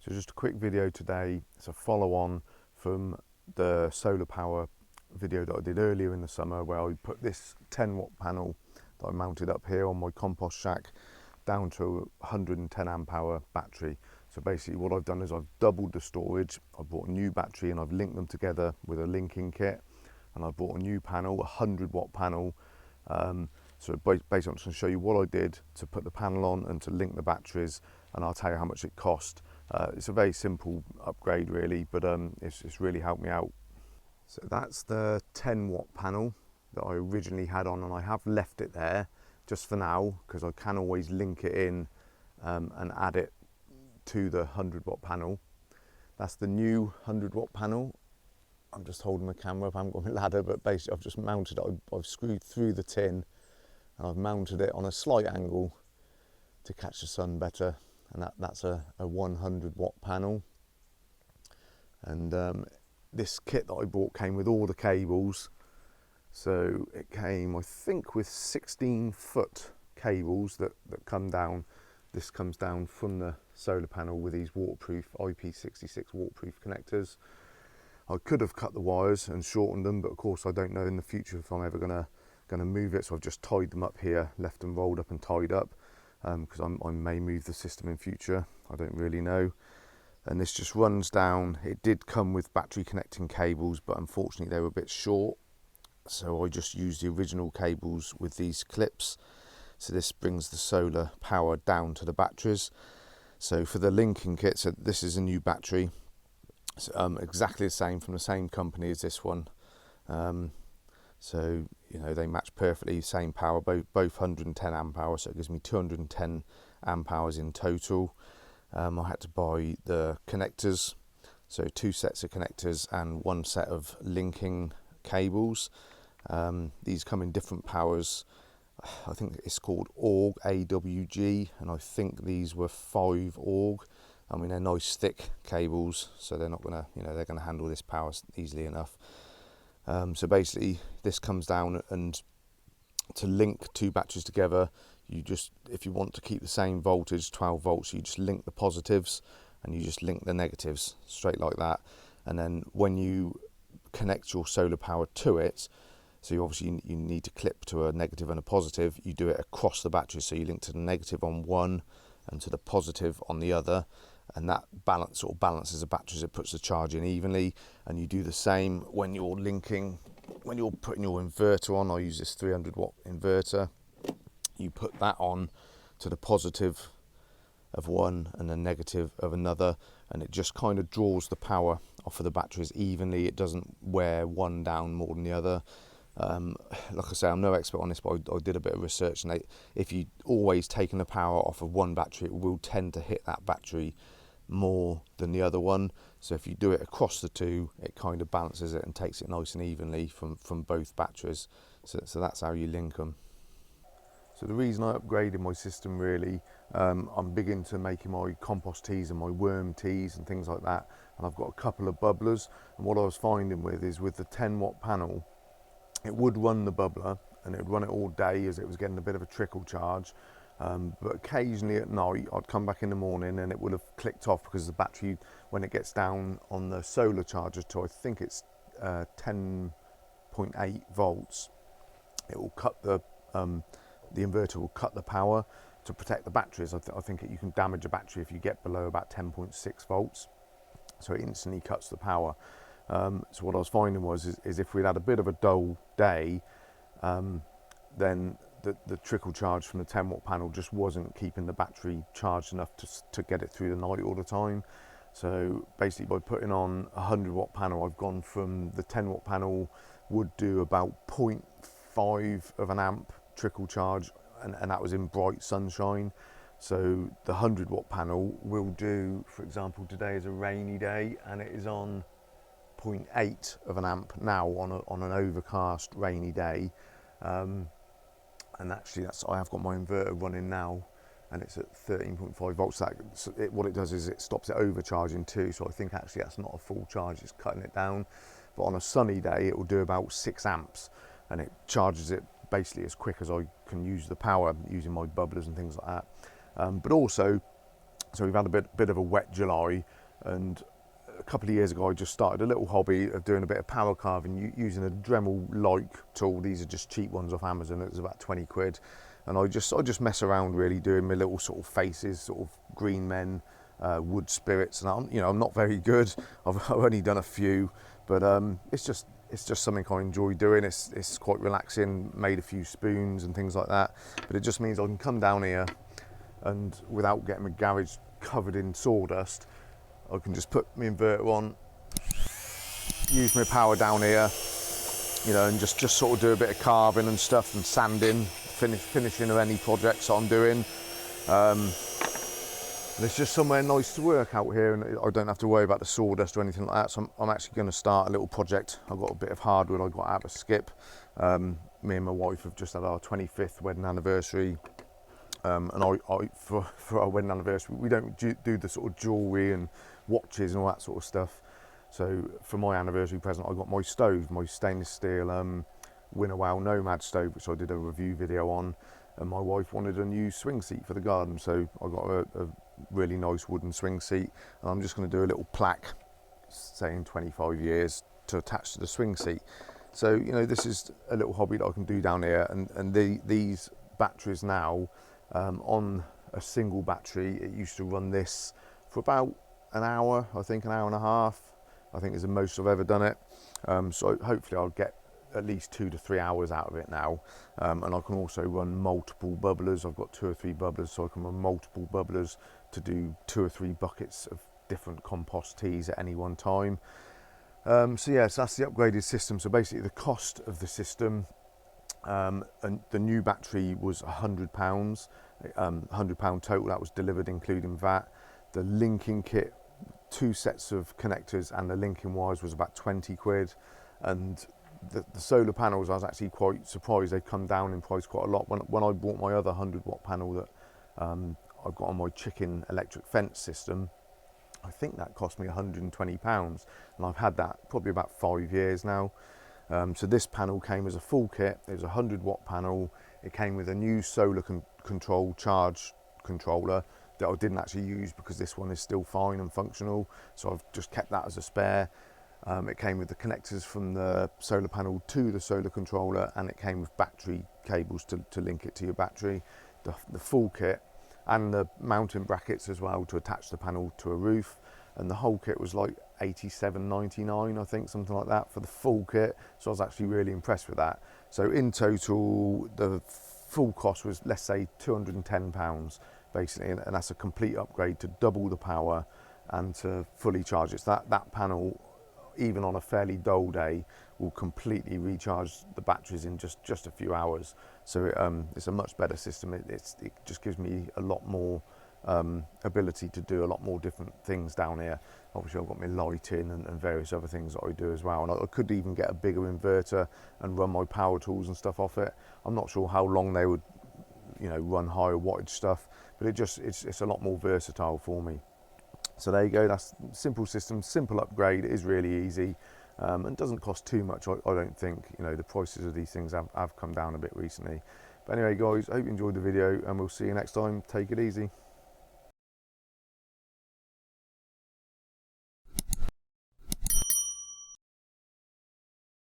So just a quick video today. It's a follow-on from the solar power video that I did earlier in the summer, where I put this 10-watt panel that I mounted up here on my compost shack down to a 110 amp hour battery. So basically what I've done is I've doubled the storage. I bought a new battery and I've linked them together with a linking kit, and I bought a new panel, a 100-watt panel. So basically I'm just going to show you what I did to put the panel on and to link the batteries, and I'll tell you how much it cost. It's a very simple upgrade really, but it's really helped me out. So that's the 10-watt panel that I originally had on, and I have left it there just for now because I can always link it in and add it to the 100-watt panel. That's the new 100-watt panel. I'm just holding the camera up, I haven't got my ladder, but basically I've just mounted it. I've screwed through the tin and I've mounted it on a slight angle to catch the sun better, and that's a 100-watt panel. And this kit that I bought came with all the cables. So it came, I think, with 16-foot cables that come down. This comes down from the solar panel with these waterproof IP66 waterproof connectors. I could have cut the wires and shortened them, but of course I don't know in the future if I'm ever gonna move it, so I've just tied them up here, left them rolled up and tied up, because I may move the system in future. I don't really know. And this just runs down. It did come with battery connecting cables, but unfortunately they were a bit short, so I just used the original cables with these clips. So this brings the solar power down to the batteries. So for the linking kit, so this is a new battery, so, exactly the same, from the same company as this one. So you know, they match perfectly, same power, both 110 amp hours, so it gives me 210 amp hours in total. I had to buy the connectors, so 2 sets of connectors and 1 set of linking cables. These come in different powers. I think it's called AUG, AWG, and I think these were 5 AUG. I mean, they're nice thick cables, so they're not gonna, they're gonna handle this power easily enough. So basically this comes down, and to link 2 batteries together, you just, if you want to keep the same voltage, 12 volts, you just link the positives and you just link the negatives straight like that. And then when you connect your solar power to it, so you obviously you need to clip to a negative and a positive, you do it across the battery. So you link to the negative on one and to the positive on the other, and that sort of balances the batteries. It puts the charge in evenly. And you do the same when you're linking, when you're putting your inverter on. I use this 300-watt inverter. You put that on to the positive of one and the negative of another, and it just kind of draws the power off of the batteries evenly. It doesn't wear one down more than the other. Like I say, I'm no expert on this, but I did a bit of research, and if you always taking the power off of one battery, it will tend to hit that battery more than the other one. So if you do it across the two, it kind of balances it and takes it nice and evenly from both batteries. So that's how you link them. So the reason I upgraded my system really, I'm big into making my compost teas and my worm teas and things like that, and I've got a couple of bubblers. And what I was finding with the 10-watt panel, it would run the bubbler and it would run it all day as it was getting a bit of a trickle charge, but occasionally at night I'd come back in the morning and it would have clicked off, because the battery, when it gets down on the solar charger to, I think it's 10.8 volts, it will cut the inverter will cut the power to protect the batteries. I think you can damage a battery if you get below about 10.6 volts, so it instantly cuts the power. So what I was finding is if we'd had a bit of a dull day, then the trickle charge from the 10-watt panel just wasn't keeping the battery charged enough to get it through the night all the time. So basically by putting on a 100-watt panel, I've gone from the 10-watt panel would do about 0.5 of an amp trickle charge, and that was in bright sunshine. So the 100-watt panel will do, for example, today is a rainy day and it is on 0.8 of an amp now on an overcast rainy day, and actually I have got my inverter running now and it's at 13.5 volts. What it does is it stops it overcharging too, so I think actually that's not a full charge, it's cutting it down. But on a sunny day it will do about 6 amps, and it charges it basically as quick as I can use the power using my bubblers and things like that. But also, So we've had a bit of a wet July, and a couple of years ago I just started a little hobby of doing a bit of power carving using a Dremel-like tool. These are just cheap ones off Amazon. It was about 20 quid, and I just mess around really doing my little sort of faces, sort of green men, wood spirits, and I'm not very good. I've only done a few, but it's just something I enjoy doing. It's quite relaxing. Made a few spoons and things like that, but it just means I can come down here and without getting my garage covered in sawdust, I can just put my inverter on, use my power down here, and just sort of do a bit of carving and stuff and sanding, finishing of any projects I'm doing. And it's just somewhere nice to work out here, and I don't have to worry about the sawdust or anything like that. So I'm actually going to start a little project. I've got a bit of hardwood I got out of Skip. Me and my wife have just had our 25th wedding anniversary. And for our wedding anniversary, we don't do the sort of jewellery and watches and all that sort of stuff. So for my anniversary present, I got my stove, my stainless steel Winnow Nomad stove, which I did a review video on. And my wife wanted a new swing seat for the garden, so I got a really nice wooden swing seat. And I'm just going to do a little plaque saying 25 years to attach to the swing seat. So this is a little hobby that I can do down here, and these batteries now. On a single battery, it used to run this for about an hour, I think an hour and a half, I think is the most I've ever done it. So hopefully I'll get at least 2 to 3 hours out of it now. And I can also run multiple bubblers. I've got 2 or 3 bubblers, so I can run multiple bubblers to do 2 or 3 buckets of different compost teas at any one time. So that's the upgraded system. So basically the cost of the system, and the new battery was £100, £100 total. That was delivered including VAT. The linking kit, 2 sets of connectors and the linking wires was about 20 quid. And the solar panels, I was actually quite surprised. They've come down in price quite a lot. When I bought my other 100-watt panel that I've got on my chicken electric fence system, I think that cost me £120, and I've had that probably about 5 years now. So this panel came as a full kit. It was a 100-watt panel. It came with a new solar control charge controller that I didn't actually use because this one is still fine and functional. So I've just kept that as a spare. It came with the connectors from the solar panel to the solar controller, and it came with battery cables to link it to your battery. The full kit and the mounting brackets as well to attach the panel to a roof. And the whole kit was like £87.99, I think, something like that for the full kit. So I was actually really impressed with that. So in total, the full cost was, let's say, £210 basically, and that's a complete upgrade to double the power and to fully charge it. So that panel, even on a fairly dull day, will completely recharge the batteries in just a few hours. So it's a much better system. It just gives me a lot more ability to do a lot more different things down here. Obviously I've got my lighting and various other things that I do as well, and I could even get a bigger inverter and run my power tools and stuff off it. I'm not sure how long they would run higher wattage stuff, but it's a lot more versatile for me. So there you go, that's simple system, simple upgrade. It is really easy, and doesn't cost too much. I don't think. The prices of these things have come down a bit recently. But anyway guys, I hope you enjoyed the video, and we'll see you next time. Take it easy.